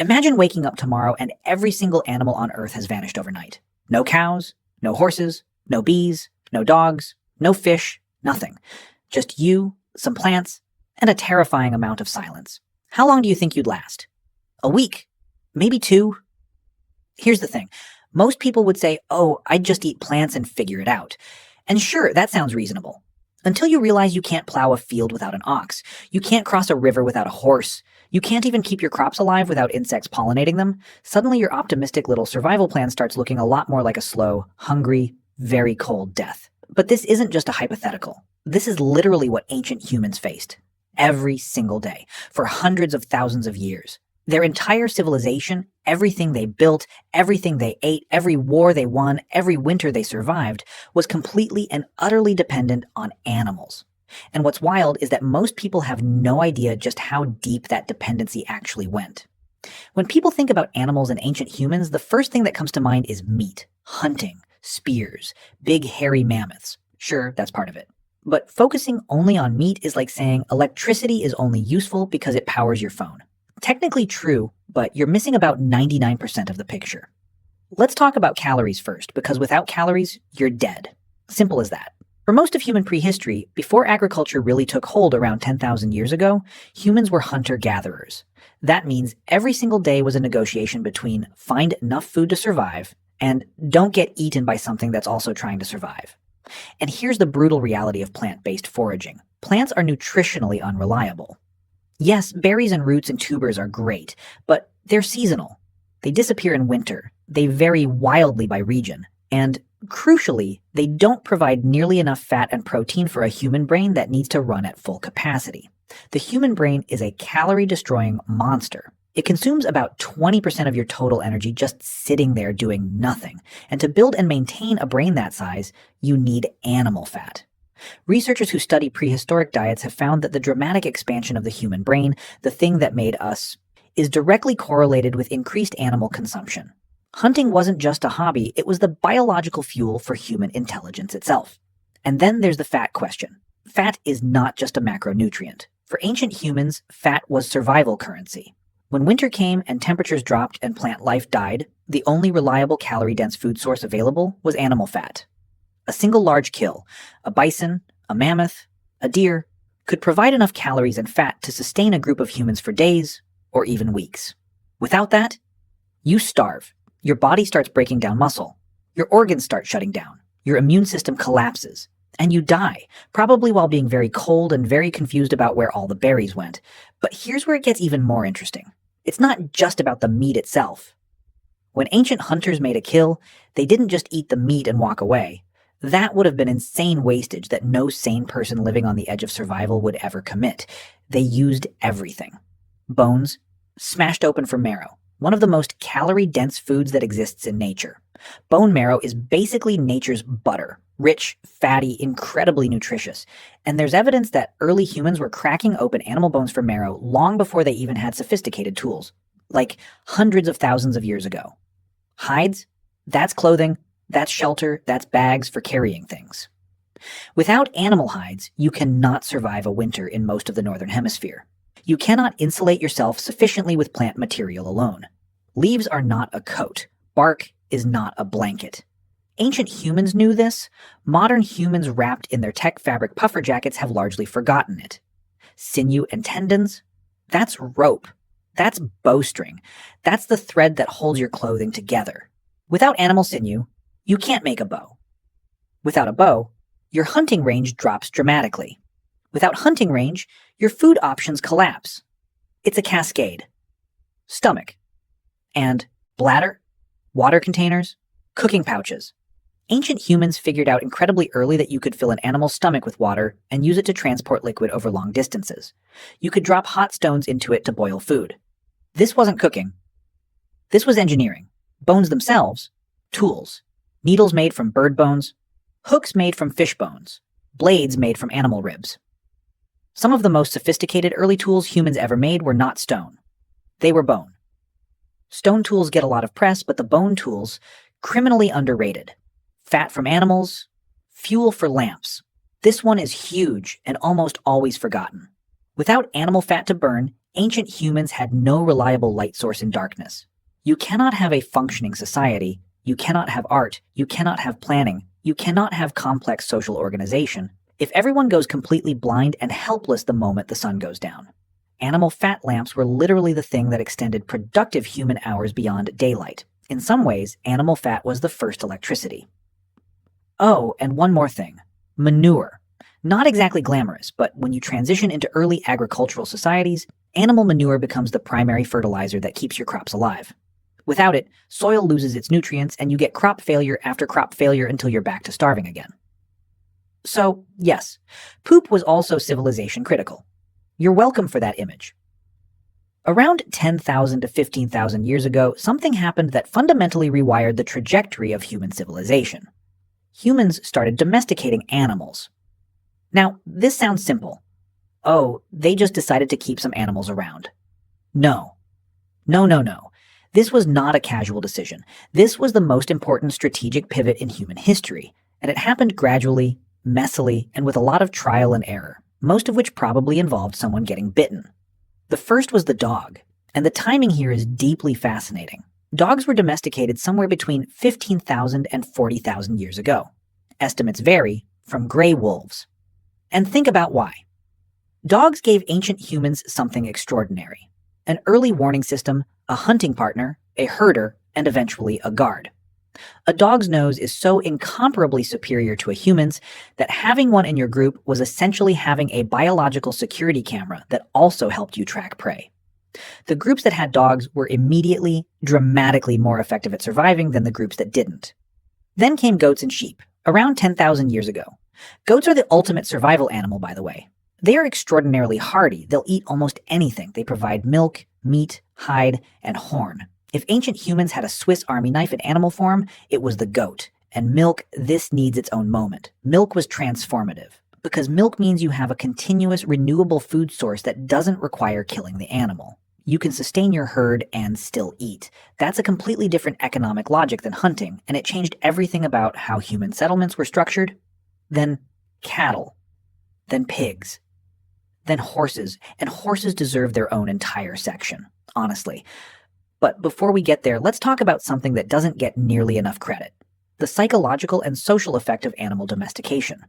Imagine waking up tomorrow and every single animal on Earth has vanished overnight. No cows, no horses, no bees, no dogs, no fish, nothing. Just you, some plants, and a terrifying amount of silence. How long do you think you'd last? A week? Maybe 2? Here's the thing. Most people would say, oh, I'd just eat plants and figure it out. And sure, that sounds reasonable. Until you realize you can't plow a field without an ox. You can't cross a river without a horse. You can't even keep your crops alive without insects pollinating them. Suddenly your optimistic little survival plan starts looking a lot more like a slow, hungry, very cold death. But this isn't just a hypothetical. This is literally what ancient humans faced. Every single day. For hundreds of thousands of years. Their entire civilization, everything they built, everything they ate, every war they won, every winter they survived, was completely and utterly dependent on animals. And what's wild is that most people have no idea just how deep that dependency actually went. When people think about animals and ancient humans, the first thing that comes to mind is meat, hunting, spears, big hairy mammoths. Sure, that's part of it. But focusing only on meat is like saying electricity is only useful because it powers your phone. Technically true, but you're missing about 99% of the picture. Let's talk about calories first, because without calories, you're dead. Simple as that. For most of human prehistory, before agriculture really took hold around 10,000 years ago, humans were hunter-gatherers. That means every single day was a negotiation between find enough food to survive and don't get eaten by something that's also trying to survive. And here's the brutal reality of plant-based foraging. Plants are nutritionally unreliable. Yes, berries and roots and tubers are great, but they're seasonal. They disappear in winter. They vary wildly by region. And crucially, they don't provide nearly enough fat and protein for a human brain that needs to run at full capacity. The human brain is a calorie-destroying monster. It consumes about 20% of your total energy just sitting there doing nothing. And to build and maintain a brain that size, you need animal fat. Researchers who study prehistoric diets have found that the dramatic expansion of the human brain, the thing that made us, is directly correlated with increased animal consumption. Hunting wasn't just a hobby, it was the biological fuel for human intelligence itself. And then there's the fat question. Fat is not just a macronutrient. For ancient humans, fat was survival currency. When winter came and temperatures dropped and plant life died, the only reliable calorie-dense food source available was animal fat. A single large kill, a bison, a mammoth, a deer, could provide enough calories and fat to sustain a group of humans for days or even weeks. Without that, you starve. Your body starts breaking down muscle. Your organs start shutting down. Your immune system collapses. And you die, probably while being very cold and very confused about where all the berries went. But here's where it gets even more interesting. It's not just about the meat itself. When ancient hunters made a kill, they didn't just eat the meat and walk away. That would have been insane wastage that no sane person living on the edge of survival would ever commit. They used everything. Bones, smashed open for marrow, one of the most calorie-dense foods that exists in nature. Bone marrow is basically nature's butter, rich, fatty, incredibly nutritious. And there's evidence that early humans were cracking open animal bones for marrow long before they even had sophisticated tools, like hundreds of thousands of years ago. Hides? That's clothing. That's shelter, that's bags for carrying things. Without animal hides, you cannot survive a winter in most of the northern hemisphere. You cannot insulate yourself sufficiently with plant material alone. Leaves are not a coat. Bark is not a blanket. Ancient humans knew this. Modern humans wrapped in their tech fabric puffer jackets have largely forgotten it. Sinew and tendons? That's rope. That's bowstring. That's the thread that holds your clothing together. Without animal sinew, you can't make a bow. Without a bow, your hunting range drops dramatically. Without hunting range, your food options collapse. It's a cascade. Stomach. And bladder, water containers, cooking pouches. Ancient humans figured out incredibly early that you could fill an animal's stomach with water and use it to transport liquid over long distances. You could drop hot stones into it to boil food. This wasn't cooking. This was engineering. Bones themselves, tools. Needles made from bird bones, hooks made from fish bones, blades made from animal ribs. Some of the most sophisticated early tools humans ever made were not stone. They were bone. Stone tools get a lot of press, but the bone tools, criminally underrated. Fat from animals, fuel for lamps. This one is huge and almost always forgotten. Without animal fat to burn, Ancient humans had no reliable light source in darkness. You cannot have a functioning society, you cannot have art, you cannot have planning, you cannot have complex social organization if everyone goes completely blind and helpless the moment the sun goes down. Animal fat lamps were literally the thing that extended productive human hours beyond daylight. In some ways, animal fat was the first electricity. Oh, and one more thing. Manure. Not exactly glamorous, but when you transition into early agricultural societies, animal manure becomes the primary fertilizer that keeps your crops alive. Without it, soil loses its nutrients and you get crop failure after crop failure until you're back to starving again. So, yes, poop was also civilization critical. You're welcome for that image. Around 10,000 to 15,000 years ago, something happened that fundamentally rewired the trajectory of human civilization. Humans started domesticating animals. Now, this sounds simple. Oh, they just decided to keep some animals around. No. No. This was not a casual decision. This was the most important strategic pivot in human history, and it happened gradually, messily, and with a lot of trial and error, most of which probably involved someone getting bitten. The first was the dog, and the timing here is deeply fascinating. Dogs were domesticated somewhere between 15,000 and 40,000 years ago. Estimates vary, from gray wolves. And think about why. Dogs gave ancient humans something extraordinary. An early warning system, a hunting partner, a herder, and eventually a guard. A dog's nose is so incomparably superior to a human's that having one in your group was essentially having a biological security camera that also helped you track prey. The groups that had dogs were immediately, dramatically more effective at surviving than the groups that didn't. Then came goats and sheep, around 10,000 years ago. Goats are the ultimate survival animal, by the way. They are extraordinarily hardy. They'll eat almost anything. They provide milk, meat, hide, and horn. If ancient humans had a Swiss Army knife in animal form, it was the goat. And milk, this needs its own moment. Milk was transformative, because milk means you have a continuous, renewable food source that doesn't require killing the animal. You can sustain your herd and still eat. That's a completely different economic logic than hunting, and it changed everything about how human settlements were structured. Then cattle. Then pigs. Then horses. And horses deserve their own entire section, honestly. But before we get there, let's talk about something that doesn't get nearly enough credit. The psychological and social effect of animal domestication.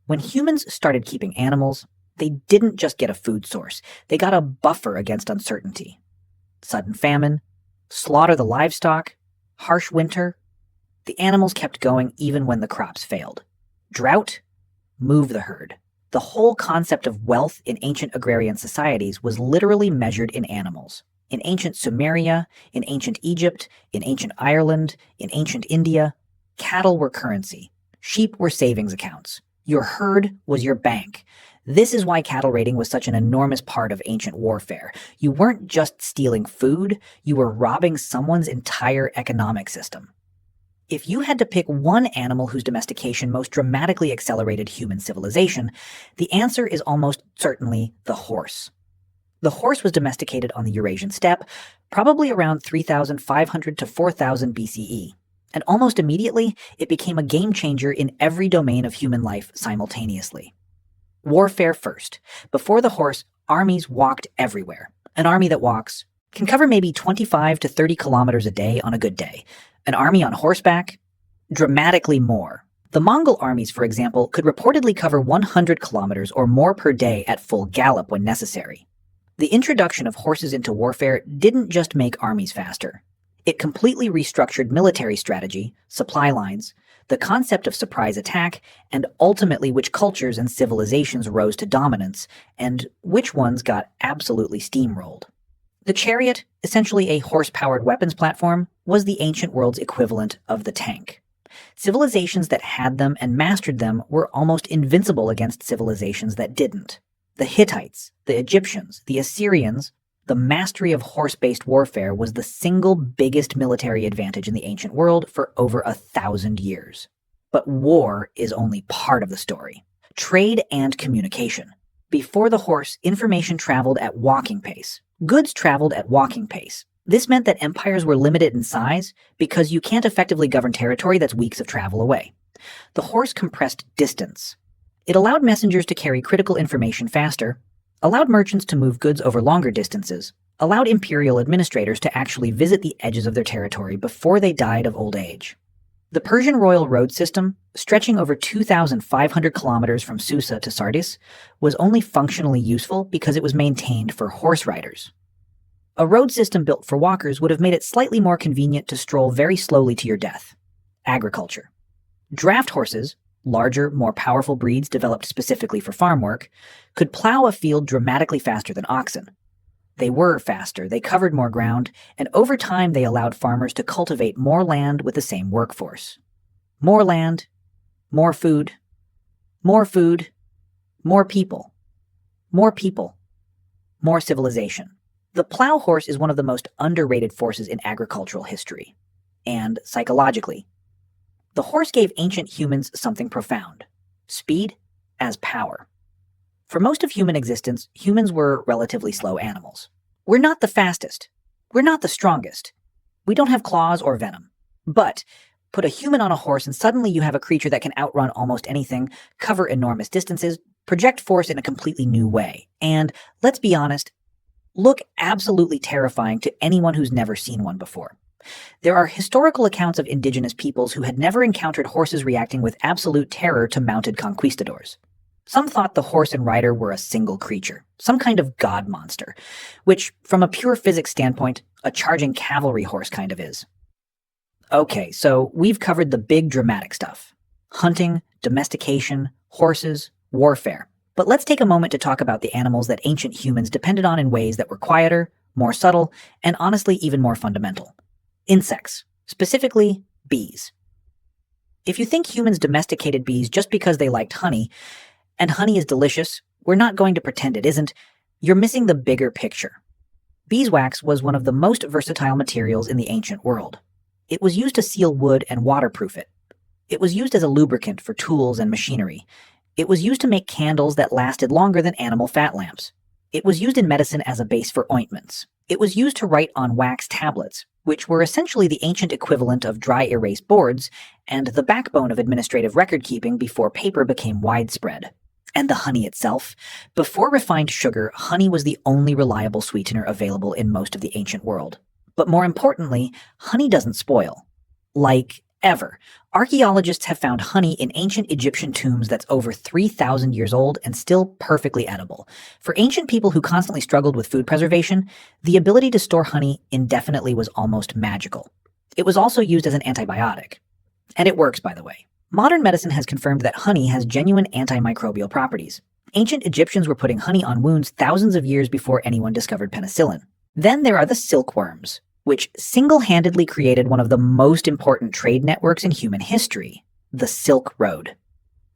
When humans started keeping animals, they didn't just get a food source. They got a buffer against uncertainty. Sudden famine, slaughter the livestock, harsh winter. The animals kept going even when the crops failed. Drought, move the herd. The whole concept of wealth in ancient agrarian societies was literally measured in animals. In ancient Sumeria, in ancient Egypt, in ancient Ireland, in ancient India, cattle were currency. Sheep were savings accounts. Your herd was your bank. This is why cattle raiding was such an enormous part of ancient warfare. You weren't just stealing food, you were robbing someone's entire economic system. If you had to pick one animal whose domestication most dramatically accelerated human civilization, the answer is almost certainly the horse. The horse was domesticated on the Eurasian steppe, probably around 3,500 to 4,000 BCE, and almost immediately it became a game changer in every domain of human life simultaneously. Warfare first. Before the horse, armies walked everywhere. An army that walks can cover maybe 25 to 30 kilometers a day on a good day. An army on horseback? Dramatically more. The Mongol armies, for example, could reportedly cover 100 kilometers or more per day at full gallop when necessary. The introduction of horses into warfare didn't just make armies faster. It completely restructured military strategy, supply lines, the concept of surprise attack, and ultimately which cultures and civilizations rose to dominance, and which ones got absolutely steamrolled. The chariot, essentially a horse-powered weapons platform, was the ancient world's equivalent of the tank. Civilizations that had them and mastered them were almost invincible against civilizations that didn't. The Hittites, the Egyptians, the Assyrians, the mastery of horse-based warfare was the single biggest military advantage in the ancient world for over 1,000 years. But war is only part of the story. Trade and communication. Before the horse, information traveled at walking pace. Goods traveled at walking pace. This meant that empires were limited in size because you can't effectively govern territory that's weeks of travel away. The horse compressed distance. It allowed messengers to carry critical information faster, allowed merchants to move goods over longer distances, allowed imperial administrators to actually visit the edges of their territory before they died of old age. The Persian royal road system, stretching over 2,500 kilometers from Susa to Sardis, was only functionally useful because it was maintained for horse riders. A road system built for walkers would have made it slightly more convenient to stroll very slowly to your death. Agriculture. Draft horses, larger, more powerful breeds developed specifically for farm work, could plow a field dramatically faster than oxen. They were faster, they covered more ground, and over time they allowed farmers to cultivate more land with the same workforce. More land, more food, more food, more people, more people, more civilization. The plow horse is one of the most underrated forces in agricultural history. And psychologically, the horse gave ancient humans something profound: speed as power. For most of human existence, humans were relatively slow animals. We're not the fastest. We're not the strongest. We don't have claws or venom. But put a human on a horse and suddenly you have a creature that can outrun almost anything, cover enormous distances, project force in a completely new way, and, let's be honest, look absolutely terrifying to anyone who's never seen one before. There are historical accounts of indigenous peoples who had never encountered horses reacting with absolute terror to mounted conquistadors. Some thought the horse and rider were a single creature, some kind of god monster, which, from a pure physics standpoint, a charging cavalry horse kind of is. Okay, so we've covered the big dramatic stuff: hunting, domestication, horses, warfare. But let's take a moment to talk about the animals that ancient humans depended on in ways that were quieter, more subtle, and honestly even more fundamental. Insects, specifically bees. If you think humans domesticated bees just because they liked honey, and honey is delicious, we're not going to pretend it isn't, you're missing the bigger picture. Beeswax was one of the most versatile materials in the ancient world. It was used to seal wood and waterproof it. It was used as a lubricant for tools and machinery. It was used to make candles that lasted longer than animal fat lamps. It was used in medicine as a base for ointments. It was used to write on wax tablets, which were essentially the ancient equivalent of dry erase boards and the backbone of administrative record-keeping before paper became widespread. And the honey itself. Before refined sugar, honey was the only reliable sweetener available in most of the ancient world. But more importantly, honey doesn't spoil. Like, ever. Archaeologists have found honey in ancient Egyptian tombs that's over 3,000 years old and still perfectly edible. For ancient people who constantly struggled with food preservation, the ability to store honey indefinitely was almost magical. It was also used as an antibiotic. And it works, by the way. Modern medicine has confirmed that honey has genuine antimicrobial properties. Ancient Egyptians were putting honey on wounds thousands of years before anyone discovered penicillin. Then there are the silkworms, which single-handedly created one of the most important trade networks in human history, the Silk Road.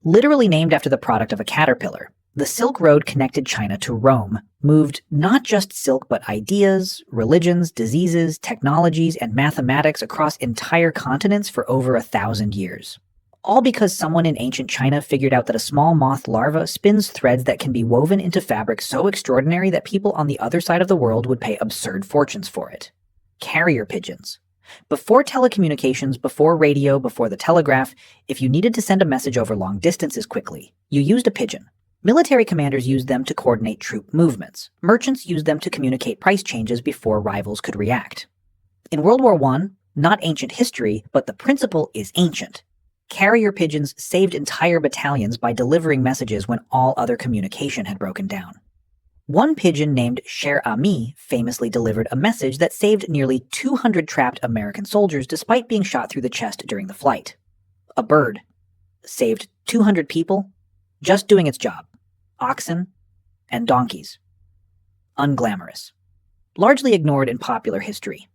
Literally named after the product of a caterpillar, the Silk Road connected China to Rome, moved not just silk but ideas, religions, diseases, technologies, and mathematics across entire continents for over 1,000 years. All because someone in ancient China figured out that a small moth larva spins threads that can be woven into fabric so extraordinary that people on the other side of the world would pay absurd fortunes for it. Carrier pigeons. Before telecommunications, before radio, before the telegraph, if you needed to send a message over long distances quickly, you used a pigeon. Military commanders used them to coordinate troop movements. Merchants used them to communicate price changes before rivals could react. In World War I, not ancient history, but the principle is ancient. Carrier pigeons saved entire battalions by delivering messages when all other communication had broken down. One pigeon named Cher Ami famously delivered a message that saved nearly 200 trapped American soldiers despite being shot through the chest during the flight. A bird saved 200 people just doing its job. Oxen and donkeys. Unglamorous. Largely ignored in popular history.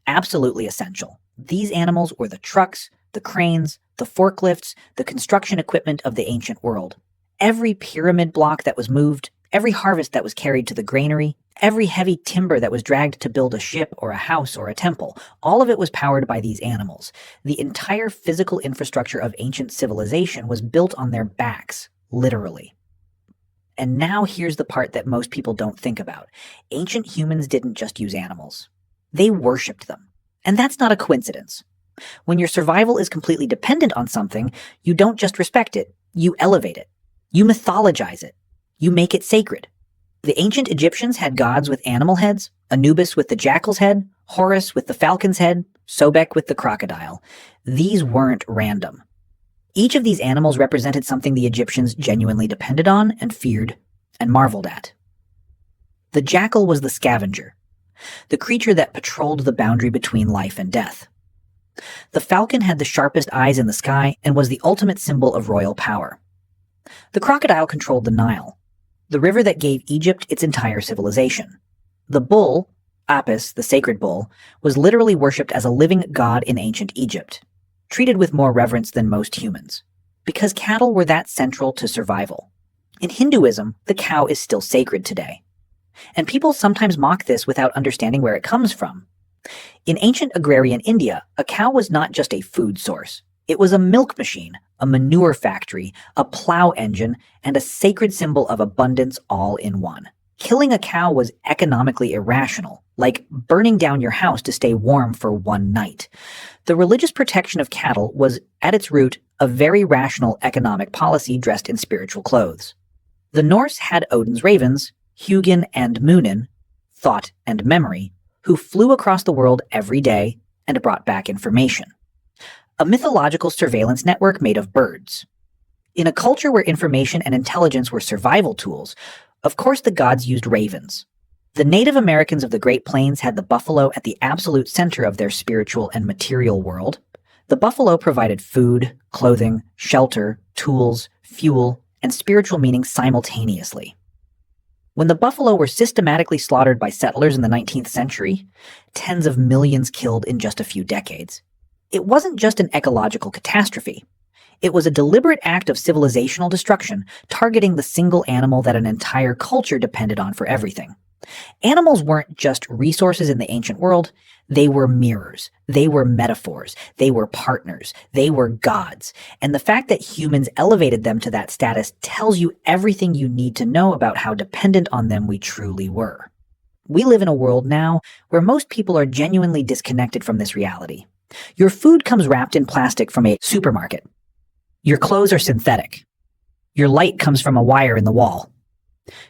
Absolutely essential. These animals were the trucks, the cranes, the forklifts, the construction equipment of the ancient world. Every pyramid block that was moved, every harvest that was carried to the granary, every heavy timber that was dragged to build a ship or a house or a temple, all of it was powered by these animals. The entire physical infrastructure of ancient civilization was built on their backs, literally. And now here's the part that most people don't think about. Ancient humans didn't just use animals. They worshipped them. And that's not a coincidence. When your survival is completely dependent on something, you don't just respect it, you elevate it. You mythologize it. You make it sacred. The ancient Egyptians had gods with animal heads, Anubis with the jackal's head, Horus with the falcon's head, Sobek with the crocodile. These weren't random. Each of these animals represented something the Egyptians genuinely depended on and feared and marveled at. The jackal was the scavenger, the creature that patrolled the boundary between life and death. The falcon had the sharpest eyes in the sky and was the ultimate symbol of royal power. The crocodile controlled the Nile, the river that gave Egypt its entire civilization. The bull, Apis, the sacred bull, was literally worshipped as a living god in ancient Egypt, treated with more reverence than most humans, because cattle were that central to survival. In Hinduism, the cow is still sacred today, and people sometimes mock this without understanding where it comes from. In ancient agrarian India, a cow was not just a food source. It was a milk machine, a manure factory, a plow engine, and a sacred symbol of abundance all in one. Killing a cow was economically irrational, like burning down your house to stay warm for one night. The religious protection of cattle was, at its root, a very rational economic policy dressed in spiritual clothes. The Norse had Odin's ravens, Hugin and Munin, thought and memory, who flew across the world every day and brought back information. A mythological surveillance network made of birds. In a culture where information and intelligence were survival tools, of course the gods used ravens. The Native Americans of the Great Plains had the buffalo at the absolute center of their spiritual and material world. The buffalo provided food, clothing, shelter, tools, fuel, and spiritual meaning simultaneously. When the buffalo were systematically slaughtered by settlers in the 19th century, tens of millions killed in just a few decades, it wasn't just an ecological catastrophe. It was a deliberate act of civilizational destruction, targeting the single animal that an entire culture depended on for everything. Animals weren't just resources in the ancient world. They were mirrors. They were metaphors. They were partners. They were gods. And the fact that humans elevated them to that status tells you everything you need to know about how dependent on them we truly were. We live in a world now where most people are genuinely disconnected from this reality. Your food comes wrapped in plastic from a supermarket. Your clothes are synthetic. Your light comes from a wire in the wall.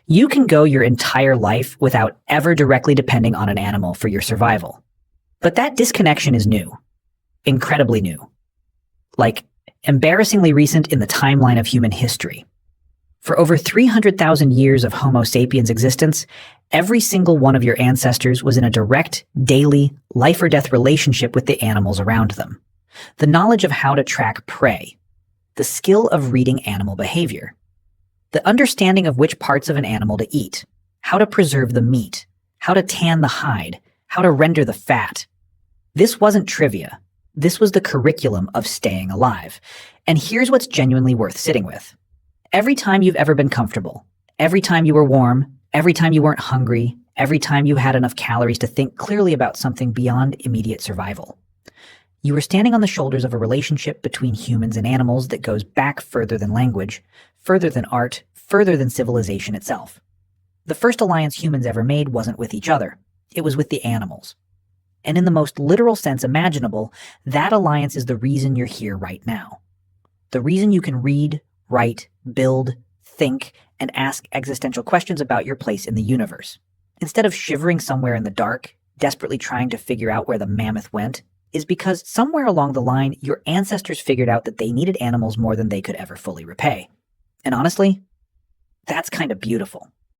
You can go your entire life without ever directly depending on an animal for your survival. But that disconnection is new. Incredibly new. Like, embarrassingly recent in the timeline of human history. For over 300,000 years of Homo sapiens existence, every single one of your ancestors was in a direct, daily, life-or-death relationship with the animals around them. The knowledge of how to track prey. The skill of reading animal behavior. The understanding of which parts of an animal to eat, how to preserve the meat, how to tan the hide, how to render the fat. This wasn't trivia. This was the curriculum of staying alive. And here's what's genuinely worth sitting with. Every time you've ever been comfortable, every time you were warm, every time you weren't hungry, every time you had enough calories to think clearly about something beyond immediate survival, you were standing on the shoulders of a relationship between humans and animals that goes back further than language, further than art, further than civilization itself. The first alliance humans ever made wasn't with each other. It was with the animals. And in the most literal sense imaginable, that alliance is the reason you're here right now. The reason you can read, write, build, think, and ask existential questions about your place in the universe. Instead of shivering somewhere in the dark, desperately trying to figure out where the mammoth went, is because somewhere along the line, your ancestors figured out that they needed animals more than they could ever fully repay. And honestly, that's kind of beautiful.